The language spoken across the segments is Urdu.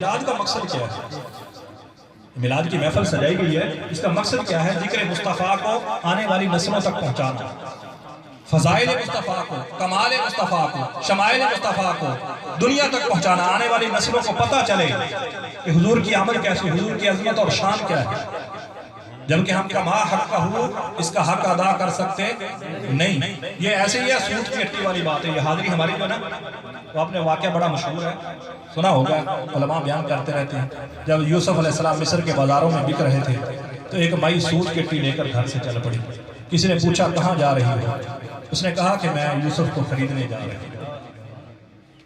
میلاد کا مقصد کیا ہے؟ میلاد کی محفل سجائی گئی ہے، اس کا مقصد کیا ہے؟ ذکر مصطفیٰ کو آنے والی نسلوں تک پہنچانا، فضائل مصطفیٰ کو، کمال مصطفیٰ کو، شمائل مصطفیٰ کو دنیا تک پہنچانا، آنے والی نسلوں کو پتہ چلے کہ حضور کی عمل کیسی، حضور کی عظمت اور شان کیا ہے، جبکہ ہم کما حق کا ہو اس کا حق ادا کر سکتے نہیں۔ یہ ایسے ہی ہے سوٹ کی ہٹی والی بات ہے۔ یہ حاضری ہماری جو نا، تو آپ نے واقعہ بڑا مشہور ہے، سنا ہوگا، علماء بیان کرتے رہتے ہیں۔ جب یوسف علیہ السلام مصر کے بازاروں میں بک رہے تھے تو ایک مائی سوٹ کی ہٹی لے کر گھر سے چل پڑی۔ کسی نے پوچھا کہاں جا رہی ہو؟ اس نے کہا کہ میں یوسف کو خریدنے جا رہی ہوں۔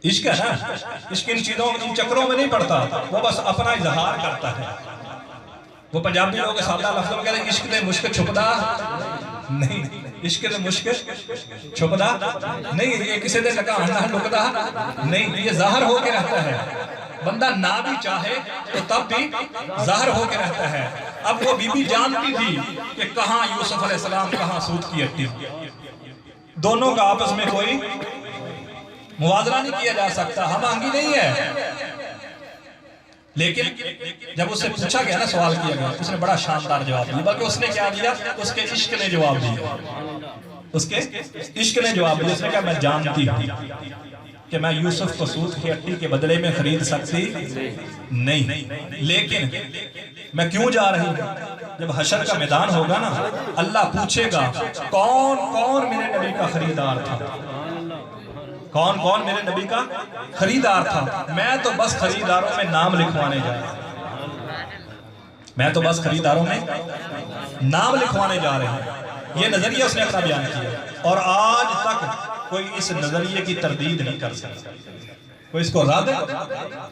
عشق ہے نا، عشق ان چیزوں ان چکروں میں نہیں پڑتا، وہ بس اپنا اظہار کرتا ہے۔ وہ پنجابی لوگ سادہ لفظوں میں کہتے ہیں عشق دے مشک چھپدا نہیں، عشق دے مشک چھپدا نہیں، یہ کسی دے لگا ہنڈا لکدا نہیں، یہ ظاہر ہو کے رہتا ہے۔ بندہ نہ بھی چاہے تو تب بھی ظاہر ہو کے رہتا ہے۔ اب وہ بی بی جانتی تھی کہ کہاں یوسف علیہ السلام کہاں سوت کی ہٹی، دونوں کا آپس میں کوئی موازنہ نہیں کیا جا سکتا، ہم آہنگی نہیں ہے۔ لیکن جب اس سے پوچھا گیا نا، سوال کیا گیا، اس نے بڑا شاندار جواب دیا، بلکہ اس نے کیا دیا؟ اس کے عشق نے جواب دیا، اس کے عشق نے جواب دیا۔ اس نے کہا میں جانتی ہوں کہ میں یوسف کو سوت کی ہٹی کے بدلے میں خرید سکتی نہیں، لیکن میں کیوں جا رہی ہوں؟ جب حشر کا میدان ہوگا نا، اللہ پوچھے گا کون کون میرے نبی کا خریدار تھا، کون کون میرے نبی کا خریدار تھا؟ میں تو بس خریداروں میں نام لکھوانے جا رہا ہوں، میں تو بس خریداروں میں نام لکھوانے جا رہے ہیں۔ یہ نظریہ اس نے اپنا بیان کیا اور آج تک کوئی اس نظریے کی تردید نہیں کر سکتا، کوئی اس کو رد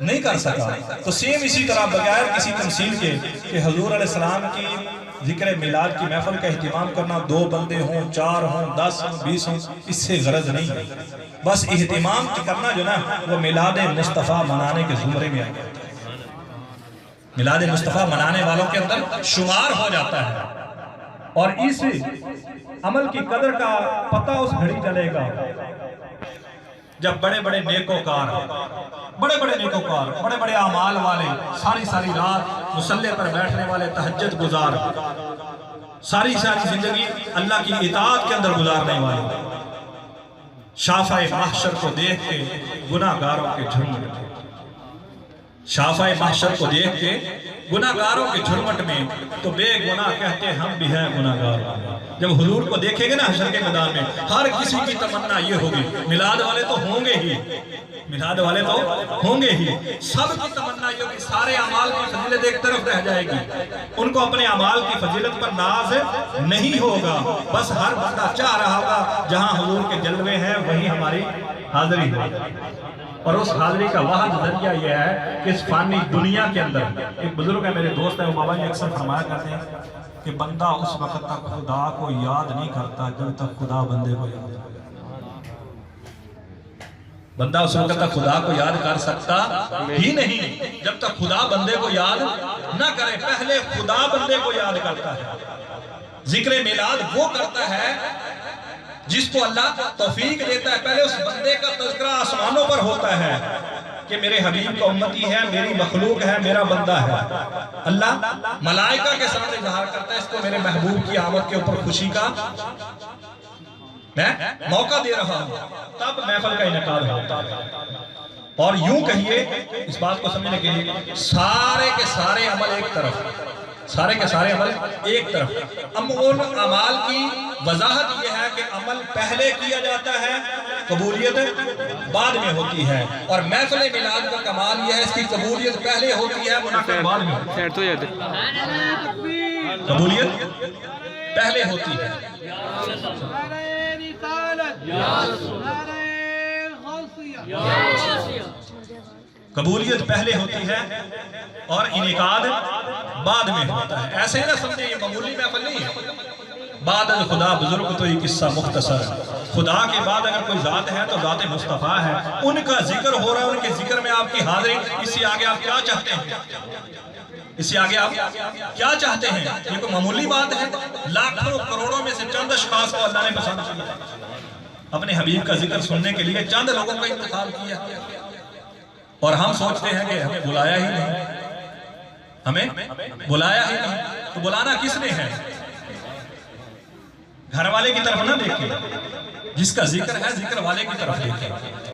نہیں کر سکا۔ تو سیم اسی طرح بغیر کسی تمثیل کے کہ حضور علیہ السلام کی ذکر میلاد کی محفل کا اہتمام کرنا، 2 بندے ہوں، 4 ہوں، 10 ہوں، 20 ہوں، اس سے غرض نہیں ہے۔ بس اہتمام کرنا جو نا، وہ میلاد مصطفیٰ منانے کے زمرے میں آ جاتا ہے، میلاد مصطفیٰ منانے والوں کے اندر شمار ہو جاتا ہے۔ اور اس عمل کی قدر کا پتہ اس گھڑی چلے گا جب بڑے بڑے نیکوکار، بڑے بڑے نیکوکار، بڑے بڑے اعمال والے، ساری ساری رات مصلی پر بیٹھنے والے، تہجد گزار، ساری ساری زندگی اللہ کی اطاعت کے اندر گزارنے والے، شافع محشر کو دیکھ کے گناہگاروں کے جھرمٹ میں، شافع محشر کو دیکھ کے گناہگاروں کے جھرمٹ میں، تو بے گناہ کہتے ہم بھی ہیں گناہگار۔ جب حضور کو دیکھیں گے نا حشر کے میدان میں، ہر کسی کی تمنا یہ ہوگی، میلاد والے تو ہوں گے ہی، میلاد والے تو ہوں گے ہی، سب کی تمنا یہ ہوگی، سارے اعمال کی فضیلت ایک طرف رہ جائے گی، ان کو اپنے اعمال کی فضیلت پر ناز نہیں ہوگا، بس ہر بندہ چاہ رہا ہوگا جہاں حضور کے جلوے ہیں وہیں ہماری حاضری ہو۔ اور اس حاضری کا واحد ذریعہ یہ ہے کہ اس فانی دنیا کے اندر، ایک بزرگ ہے میرے دوست ہے، وہ بابا جی اکثر فرمایا کرتے ہیں کہ بندہ اس وقت تک خدا کو یاد نہیں کرتا جب تک خدا بندے کو یاد کرتا۔ بندہ اس وقت تک خدا کو یاد کر سکتا ہی نہیں جب تک خدا بندے کو یاد نہ کرے۔ پہلے خدا بندے کو یاد کرتا ہے۔ ذکر میلاد وہ کرتا ہے جس کو اللہ توفیق دیتا ہے۔ پہلے اس بندے کا تذکرہ آسمانوں پر ہوتا ہے کہ میرے حبیب کا امتی ہے، میری مخلوق ہے، میرا بندہ ہے۔ اللہ ملائکہ کے سامنے اظہار کرتا ہے اس کو میرے محبوب کی آمد کے اوپر خوشی کا میں موقع دے رہا ہوں، تب محفل کا انعقاد ہوتا ہے۔ اور یوں کہیے، اس بات کو سمجھنے کے لیے، سارے کے سارے عمل ایک طرف، سارے کے سارے عمل ایک طرف۔ ان اعمال کی وضاحت یہ ہے کہ عمل پہلے کیا جاتا ہے، قبولیت بعد میں ہوتی ہے، اور محفل میلاد کا کمال یہ ہے اس کی قبولیت پہلے ہوتی ہے، منافع بعد میں، قبولیت پہلے ہوتی ہے۔ قبولیت پہلے ہوتی ہے اور انعقاد بعد میں ہوتا ہے۔ ایسے ہی نہ سمجھے یہ معمولی محفل نہیں ہے۔ بعد از خدا بزرگ تو یہ قصہ مختصر، خدا کے بعد اگر کوئی ذات ہے تو ذات مصطفیٰ ہے، ان کا ذکر ہو رہا ہے، ان کے ذکر میں آپ کی حاضری، اس سے آگے آپ کیا چاہتے ہیں؟ اس سے آگے آپ کیا چاہتے ہیں؟ یہ کوئی معمولی بات ہے؟ لاکھوں کروڑوں میں سے چند اشخاص کو اللہ نے پسند کیا، اپنے حبیب کا ذکر سننے کے لیے چند لوگوں کا انتخاب کیا۔ اور ہم سوچتے ہیں کہ ہمیں بلایا ہی نہیں، ہمیں بلایا ہی نہیں، تو بلانا کس نے ہے؟ گھر والے کی طرف نہ دیکھیں، جس کا ذکر ہے ذکر والے کی طرف دیکھیں۔